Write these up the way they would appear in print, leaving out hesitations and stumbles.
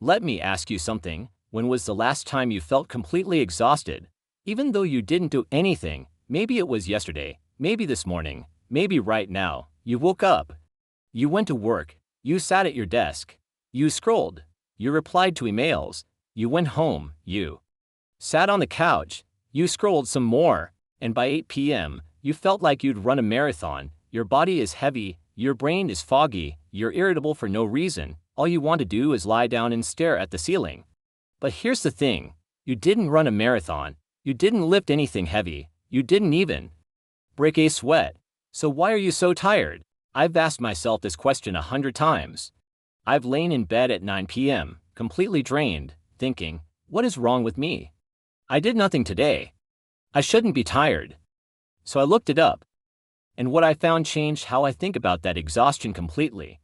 Let me ask you something. When was the last time you felt completely exhausted? Even though you didn't do anything, maybe it was yesterday, maybe this morning, maybe right now. You woke up. You went to work. You sat at your desk. You scrolled. You replied to emails. You went home. You sat on the couch. You scrolled some more. And by 8 p.m., you felt like you'd run a marathon. Your body is heavy. Your brain is foggy. You're irritable for no reason. All you want to do is lie down and stare at the ceiling. But here's the thing. You didn't run a marathon. You didn't lift anything heavy. You didn't even break a sweat. So why are you so tired? I've asked myself this question 100 times. I've lain in bed at 9 p.m., completely drained, thinking, what is wrong with me? I did nothing today. I shouldn't be tired. So I looked it up. And what I found changed how I think about that exhaustion completely.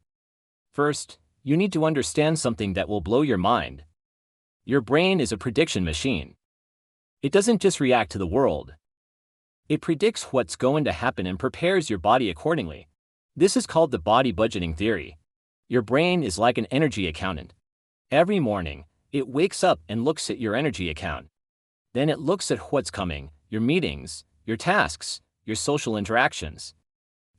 First, you need to understand something that will blow your mind. Your brain is a prediction machine. It doesn't just react to the world. It predicts what's going to happen and prepares your body accordingly. This is called the body budgeting theory. Your brain is like an energy accountant. Every morning, it wakes up and looks at your energy account. Then it looks at what's coming, your meetings, your tasks, your social interactions.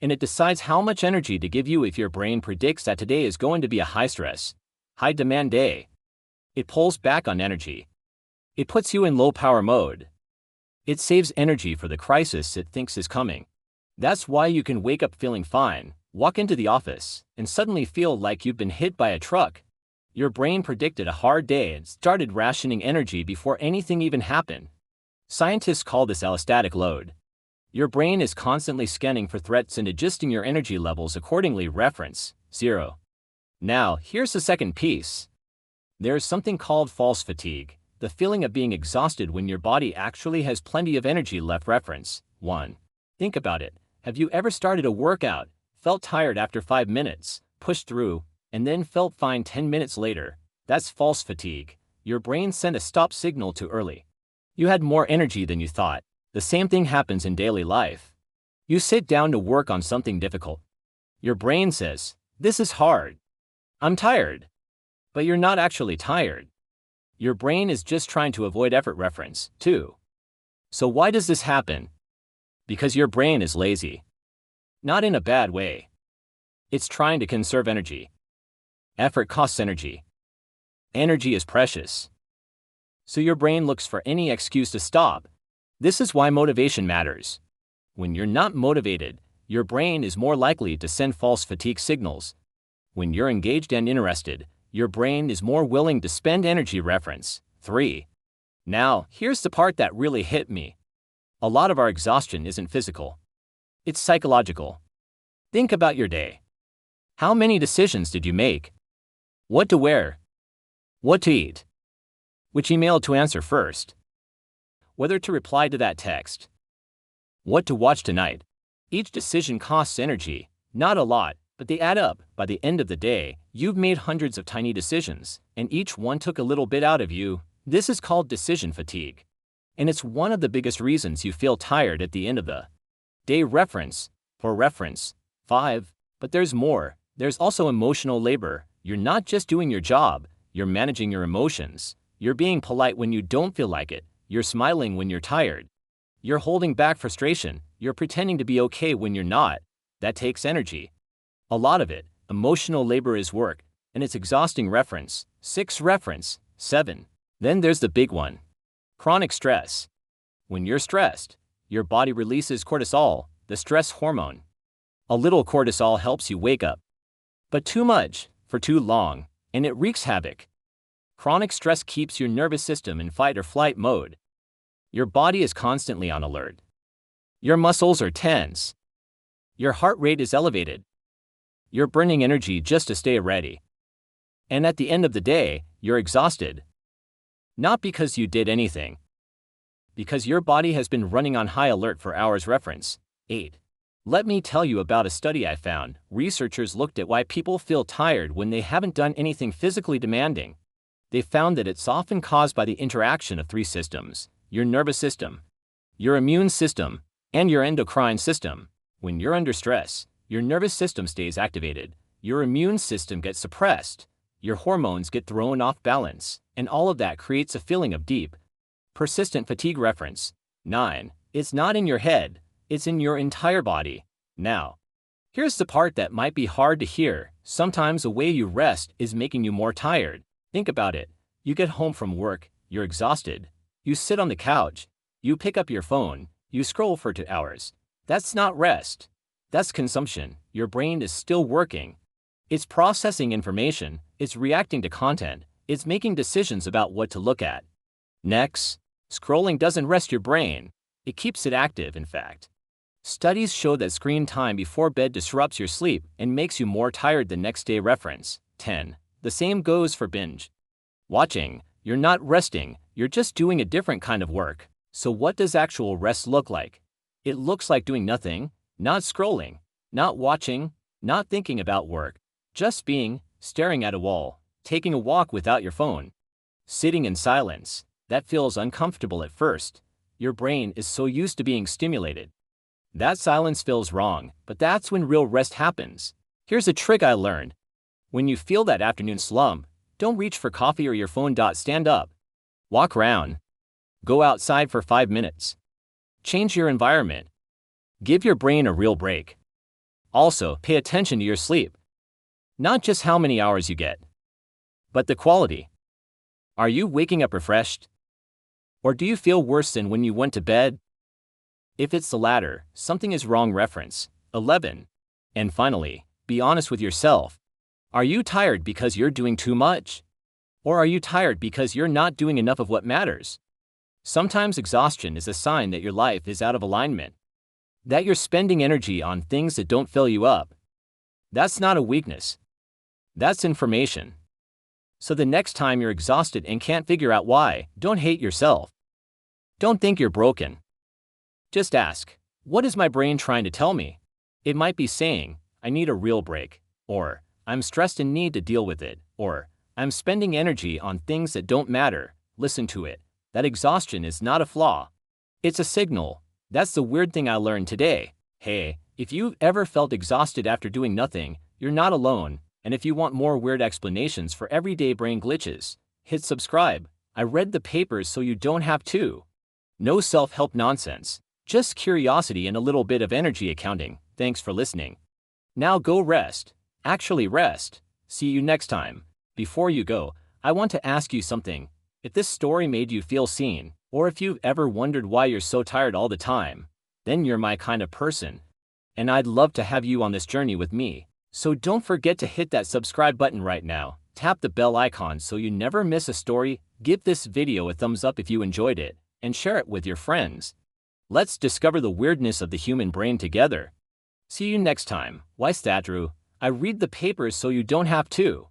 And it decides how much energy to give you. If your brain predicts that today is going to be a high-stress, high-demand day, it pulls back on energy. It puts you in low-power mode. It saves energy for the crisis it thinks is coming. That's why you can wake up feeling fine, walk into the office, and suddenly feel like you've been hit by a truck. Your brain predicted a hard day and started rationing energy before anything even happened. Scientists call this allostatic load. Your brain is constantly scanning for threats and adjusting your energy levels accordingly. Reference 0. Now, here's the second piece. There's something called false fatigue, the feeling of being exhausted when your body actually has plenty of energy left. Reference 1. Think about it. Have you ever started a workout, felt tired after 5 minutes, pushed through, and then felt fine 10 minutes later? That's false fatigue. Your brain sent a stop signal too early. You had more energy than you thought. The same thing happens in daily life. You sit down to work on something difficult. Your brain says, this is hard. I'm tired. But you're not actually tired. Your brain is just trying to avoid effort. Reference 2. So why does this happen? Because your brain is lazy. Not in a bad way. It's trying to conserve energy. Effort costs energy. Energy is precious. So your brain looks for any excuse to stop. This is why motivation matters. When you're not motivated, your brain is more likely to send false fatigue signals. When you're engaged and interested, your brain is more willing to spend energy. Reference 3. Now, here's the part that really hit me. A lot of our exhaustion isn't physical. It's psychological. Think about your day. How many decisions did you make? What to wear? What to eat? Which email to answer first? Whether to reply to that text? What to watch tonight? Each decision costs energy, not a lot, but they add up. By the end of the day, you've made hundreds of tiny decisions, and each one took a little bit out of you. This is called decision fatigue. And it's one of the biggest reasons you feel tired at the end of the day. Reference 5. But there's more. There's also emotional labor. You're not just doing your job, you're managing your emotions. You're being polite when you don't feel like it. You're smiling when you're tired. You're holding back frustration. You're pretending to be okay when you're not. That takes energy. A lot of it. Emotional labor is work, and it's exhausting. Reference 6. Reference 7. Then there's the big one. Chronic stress. When you're stressed, your body releases cortisol, the stress hormone. A little cortisol helps you wake up. But too much, for too long, and it wreaks havoc. Chronic stress keeps your nervous system in fight or flight mode. Your body is constantly on alert. Your muscles are tense. Your heart rate is elevated. You're burning energy just to stay ready. And at the end of the day, you're exhausted. Not because you did anything. Because your body has been running on high alert for hours. Reference 8. Let me tell you about a study I found. Researchers looked at why people feel tired when they haven't done anything physically demanding. They found that it's often caused by the interaction of 3 systems: your nervous system, your immune system, and your endocrine system. When you're under stress, your nervous system stays activated, your immune system gets suppressed, your hormones get thrown off balance, and all of that creates a feeling of deep, persistent fatigue. Reference 9. It's not in your head, it's in your entire body. Now, here's the part that might be hard to hear. Sometimes the way you rest is making you more tired. Think about it. You get home from work, you're exhausted. You sit on the couch, you pick up your phone, you scroll for 2 hours. That's not rest. That's consumption. Your brain is still working. It's processing information, it's reacting to content, it's making decisions about what to look at. Next, scrolling doesn't rest your brain. It keeps it active, in fact. Studies show that screen time before bed disrupts your sleep and makes you more tired the next day. Reference 10. The same goes for binge watching. You're not resting, you're just doing a different kind of work. So what does actual rest look like? It looks like doing nothing, not scrolling, not watching, not thinking about work, just being, staring at a wall, taking a walk without your phone, sitting in silence. That feels uncomfortable at first. Your brain is so used to being stimulated. That silence feels wrong, but that's when real rest happens. Here's a trick I learned. When you feel that afternoon slump, don't reach for coffee or your phone. Stand up. Walk around. Go outside for 5 minutes. Change your environment. Give your brain a real break. Also, pay attention to your sleep. Not just how many hours you get, but the quality. Are you waking up refreshed? Or do you feel worse than when you went to bed? If it's the latter, something is wrong. Reference 11. And finally, be honest with yourself. Are you tired because you're doing too much? Or are you tired because you're not doing enough of what matters? Sometimes exhaustion is a sign that your life is out of alignment, that you're spending energy on things that don't fill you up. That's not a weakness. That's information. So the next time you're exhausted and can't figure out why, don't hate yourself. Don't think you're broken. Just ask, what is my brain trying to tell me? It might be saying, I need a real break, or I'm stressed and need to deal with it, or I'm spending energy on things that don't matter. Listen to it. That exhaustion is not a flaw. It's a signal. That's the weird thing I learned today. Hey, if you've ever felt exhausted after doing nothing, you're not alone. And if you want more weird explanations for everyday brain glitches, hit subscribe. I read the papers so you don't have to. No self-help nonsense. Just curiosity and a little bit of energy accounting. Thanks for listening. Now go rest. Actually rest. See you next time. Before you go, I want to ask you something. If this story made you feel seen, or if you've ever wondered why you're so tired all the time, then you're my kind of person. And I'd love to have you on this journey with me. So don't forget to hit that subscribe button right now. Tap the bell icon so you never miss a story. Give this video a thumbs up if you enjoyed it, and share it with your friends. Let's discover the weirdness of the human brain together. See you next time. Why Statru? I read the papers so you don't have to.